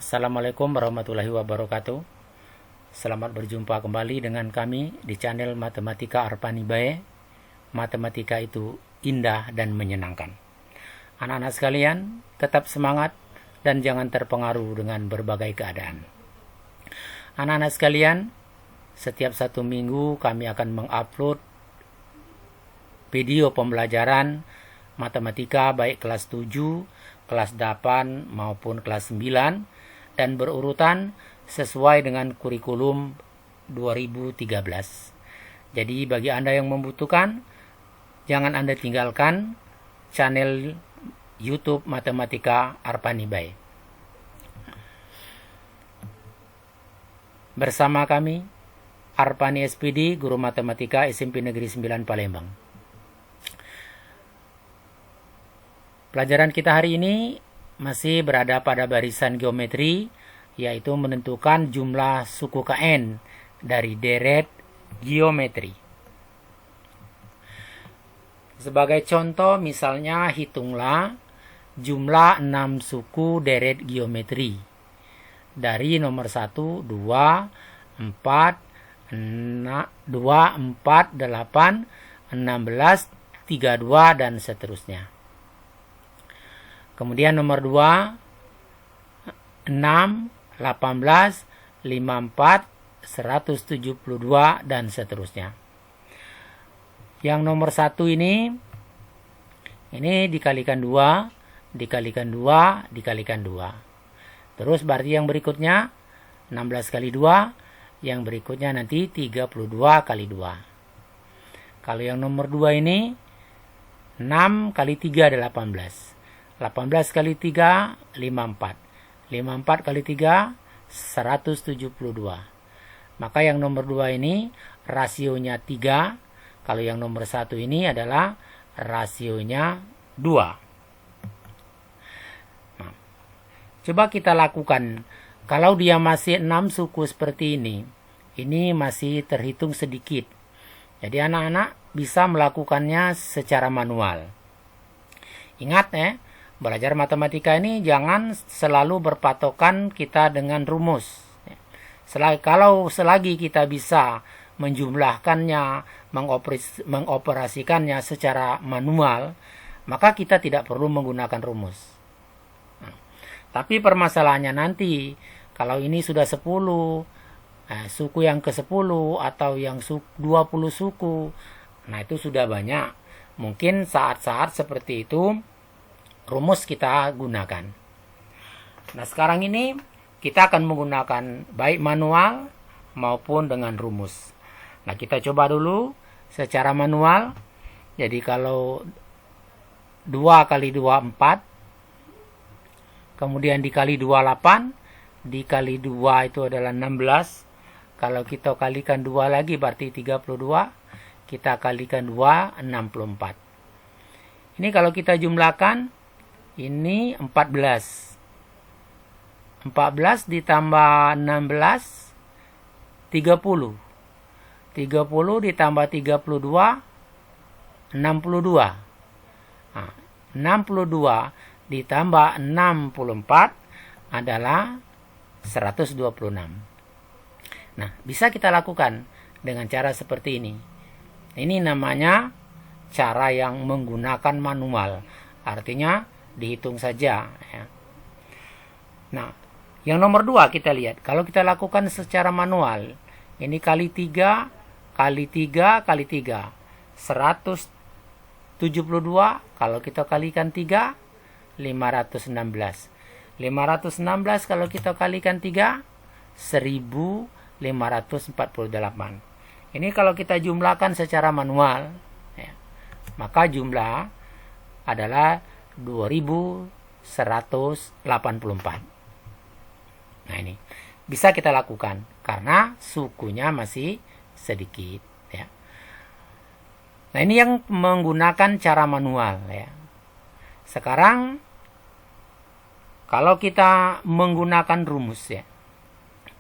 Assalamualaikum warahmatullahi wabarakatuh. Selamat berjumpa kembali dengan kami di channel Matematika Arpanibae. Matematika itu indah dan menyenangkan. Anak-anak sekalian, tetap semangat dan jangan terpengaruh dengan berbagai keadaan. Anak-anak sekalian, setiap 1 minggu kami akan mengupload video pembelajaran matematika baik kelas 7, kelas 8 maupun kelas 9 dan berurutan sesuai dengan kurikulum 2013. Jadi bagi Anda yang membutuhkan, jangan Anda tinggalkan channel YouTube Matematika Arpanibae. Bersama kami, Arpani SPD, Guru Matematika SMP Negeri 9 Palembang. Pelajaran kita hari ini masih berada pada barisan geometri, yaitu menentukan jumlah suku KN dari deret geometri. Sebagai contoh, misalnya hitunglah jumlah 6 suku deret geometri. Dari nomor 1, 2, 4, 8, 16, 32, dan seterusnya. Kemudian nomor 2, 6, 18, 54, 172, dan seterusnya. Yang nomor 1 ini dikalikan 2, dikalikan 2, dikalikan 2. Terus berarti yang berikutnya 16 kali 2, yang berikutnya nanti 32 kali 2. Kalau yang nomor 2 ini 6 kali 3 adalah 18. 18 kali 3, 54. 54 kali 3, 172. Maka yang nomor 2 ini rasionya 3. Kalau yang nomor 1 ini adalah rasionya 2. Nah, coba kita lakukan. Kalau dia masih 6 suku seperti ini masih terhitung sedikit. Jadi anak-anak bisa melakukannya secara manual. Ingat belajar matematika ini jangan selalu berpatokan kita dengan rumus. Kalau selagi kita bisa menjumlahkannya, mengoperasikannya secara manual, maka kita tidak perlu menggunakan rumus. Tapi permasalahannya nanti, kalau ini sudah 10, suku yang ke-10 atau yang 20 suku, nah itu sudah banyak. Mungkin saat-saat seperti itu, rumus kita gunakan. Nah sekarang ini kita akan menggunakan baik manual maupun dengan rumus. Nah kita coba dulu secara manual. Jadi kalau 2 kali 2 4, kemudian dikali 2 8, dikali 2 itu adalah 16. Kalau kita kalikan 2 lagi berarti 32, kita kalikan 2 64. Ini kalau kita jumlahkan, ini 14. 14 ditambah 16, 30. 30 ditambah 32, 62. Nah, 62 ditambah 64 adalah 126. Nah, bisa kita lakukan dengan cara seperti ini. Ini namanya cara yang menggunakan manual. Artinya dihitung saja. Nah, yang nomor 2 kita lihat. Kalau kita lakukan secara manual, ini kali 3, kali 3, kali 3. 172, kalau kita kalikan 3, 516. 516 kalau kita kalikan 3, 1548. Ini kalau kita jumlahkan secara manual, maka jumlah adalah 2184. Nah ini bisa kita lakukan karena sukunya masih sedikit. Nah ini yang menggunakan cara manual. Sekarang kalau kita menggunakan rumus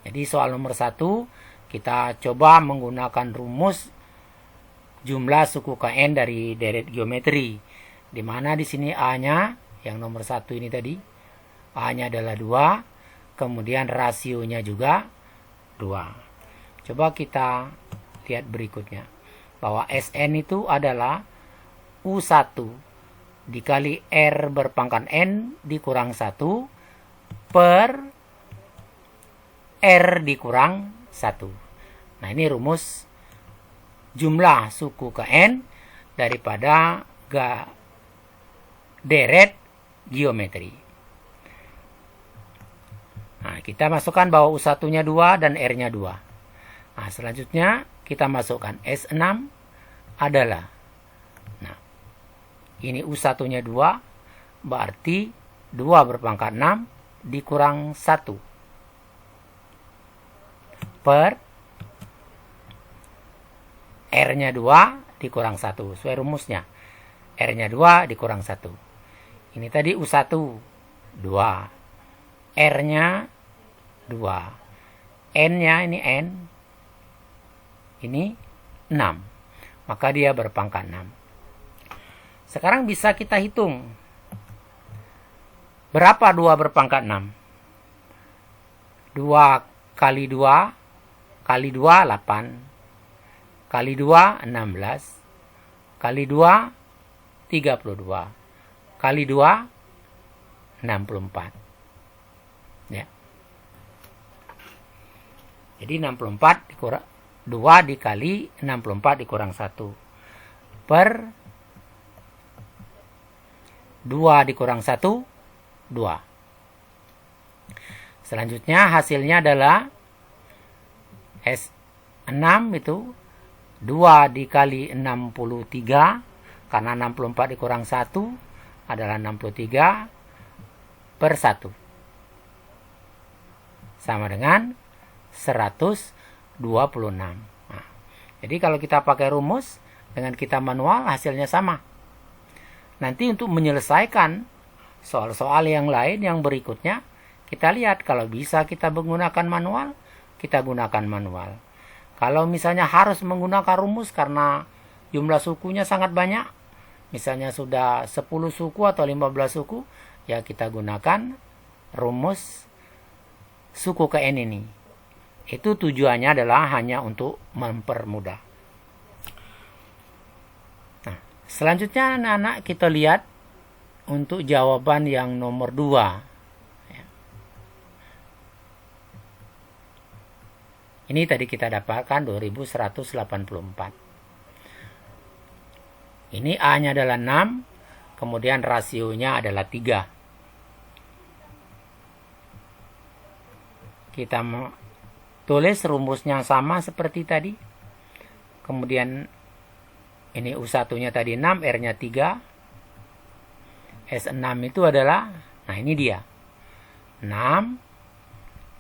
jadi soal nomor 1 kita coba menggunakan rumus jumlah suku KN dari deret geometri. Di mana di sini A-nya yang nomor 1 ini tadi A-nya adalah 2, kemudian rasionya juga 2. Coba kita lihat berikutnya. Bahwa Sn itu adalah U1 dikali R berpangkat N dikurang 1 per R dikurang 1. Nah, ini rumus jumlah suku ke N daripada deret geometri. Nah, kita masukkan bahwa U1-nya 2 dan R-nya 2. Nah, selanjutnya kita masukkan S6 adalah, nah, ini U1-nya 2, berarti 2 berpangkat 6 dikurang 1 per R-nya 2 dikurang 1. Sesuai rumusnya. R-nya 2 dikurang 1. Ini tadi U1 2. R-nya 2. N-nya ini N. Ini 6. Maka dia berpangkat 6. Sekarang bisa kita hitung. Berapa 2 berpangkat 6? 2 kali 2 kali 2 8. Kali 2 16. Kali 2 32. Kali 2 64. Ya. Jadi 64 dikurang 2 dikali 64 dikurang 1 per 2 dikurang 1 2. Selanjutnya hasilnya adalah S6 itu 2 dikali 63, karena 64 dikurang 1 adalah 63 per 1. Sama dengan 126. Nah, jadi kalau kita pakai rumus dengan kita manual hasilnya sama. Nanti untuk menyelesaikan soal-soal yang lain yang berikutnya, kita lihat kalau bisa kita menggunakan manual, kita gunakan manual. Kalau misalnya harus menggunakan rumus karena jumlah sukunya sangat banyak, misalnya sudah 10 suku atau 15 suku, ya kita gunakan rumus suku ke N ini. Itu tujuannya adalah hanya untuk mempermudah. Nah, selanjutnya anak-anak kita lihat untuk jawaban yang nomor 2. Ini tadi kita dapatkan 2184. Ini A-nya adalah 6, kemudian rasionya adalah 3. Kita tulis rumusnya sama seperti tadi. Kemudian ini U1-nya tadi 6, R-nya 3. S6 itu adalah, nah ini dia. 6,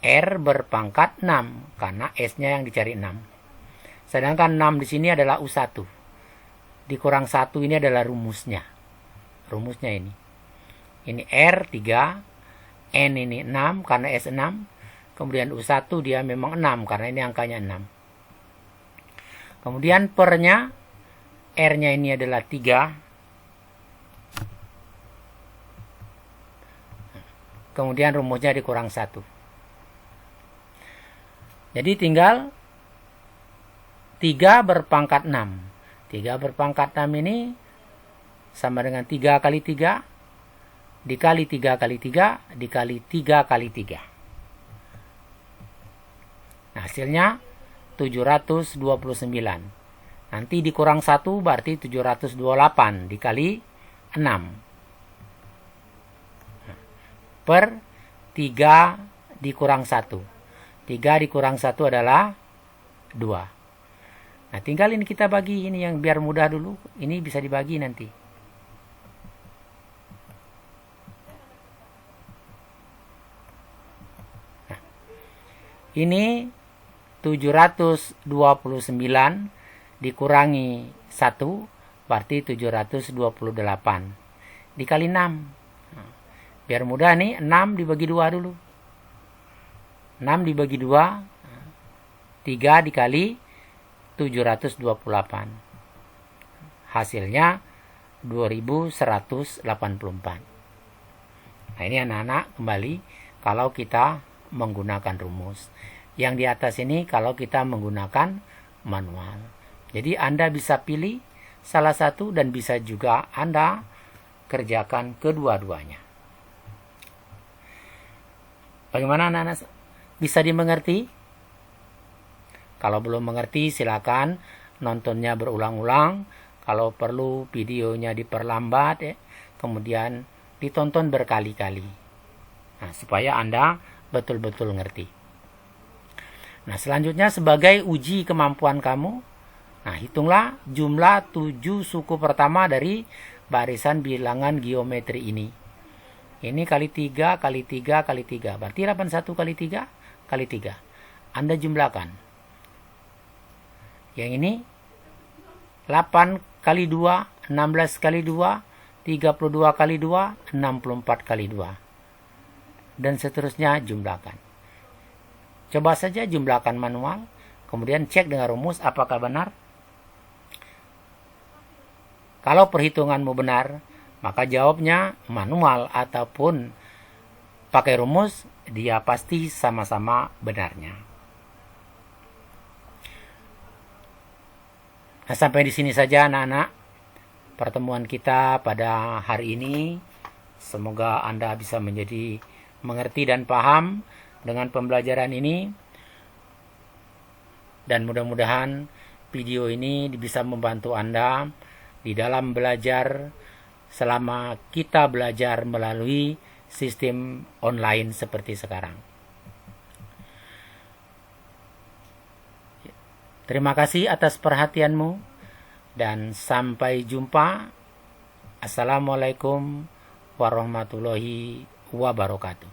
R berpangkat 6, karena S-nya yang dicari 6. Sedangkan 6 di sini adalah U1. Dikurang 1 ini adalah rumusnya. Rumusnya ini. Ini R 3, N ini 6 karena S6. Kemudian U1 dia memang 6 karena ini angkanya 6. Kemudian pernya, R-nya ini adalah 3. Kemudian rumusnya dikurang 1. Jadi tinggal 3 berpangkat 6. 3 berpangkat 6 ini sama dengan 3 kali 3 dikali 3 kali 3 dikali 3 kali 3. Nah, hasilnya 729. Nanti dikurang 1 berarti 728 dikali 6. Per 3 dikurang 1. 3 dikurang 1 adalah 2. Nah, tinggal ini kita bagi, ini yang biar mudah dulu. Ini bisa dibagi nanti. Nah, ini 729 dikurangi 1 berarti 728 dikali 6. Nah, biar mudah nih, 6 dibagi 2 dulu. 6 dibagi 2, 3 dikali 728. Hasilnya 2184. Nah, ini anak-anak kembali kalau kita menggunakan rumus. Yang di atas ini kalau kita menggunakan manual. Jadi Anda bisa pilih salah satu dan bisa juga Anda kerjakan kedua-duanya. Bagaimana anak-anak? Bisa dimengerti? Kalau belum mengerti silakan nontonnya berulang-ulang. Kalau perlu videonya diperlambat ya. Kemudian ditonton berkali-kali. Nah, supaya Anda betul-betul ngerti. Nah, selanjutnya sebagai uji kemampuan kamu, nah hitunglah jumlah 7 suku pertama dari barisan bilangan geometri ini. Ini kali 3 kali 3 kali 3. Berarti 81 kali 3 kali 3. Anda jumlahkan. Yang ini 8 kali 2, 16 kali 2, 32 kali 2, 64 kali 2. Dan seterusnya jumlahkan. Coba saja jumlahkan manual, kemudian cek dengan rumus apakah benar. Kalau perhitunganmu benar, maka jawabnya manual ataupun pakai rumus, dia pasti sama-sama benarnya. Nah, sampai di sini saja anak-anak pertemuan kita pada hari ini. Semoga Anda bisa menjadi mengerti dan paham dengan pembelajaran ini. Dan mudah-mudahan video ini bisa membantu Anda di dalam belajar selama kita belajar melalui sistem online seperti sekarang. Terima kasih atas perhatianmu dan sampai jumpa. Assalamualaikum warahmatullahi wabarakatuh.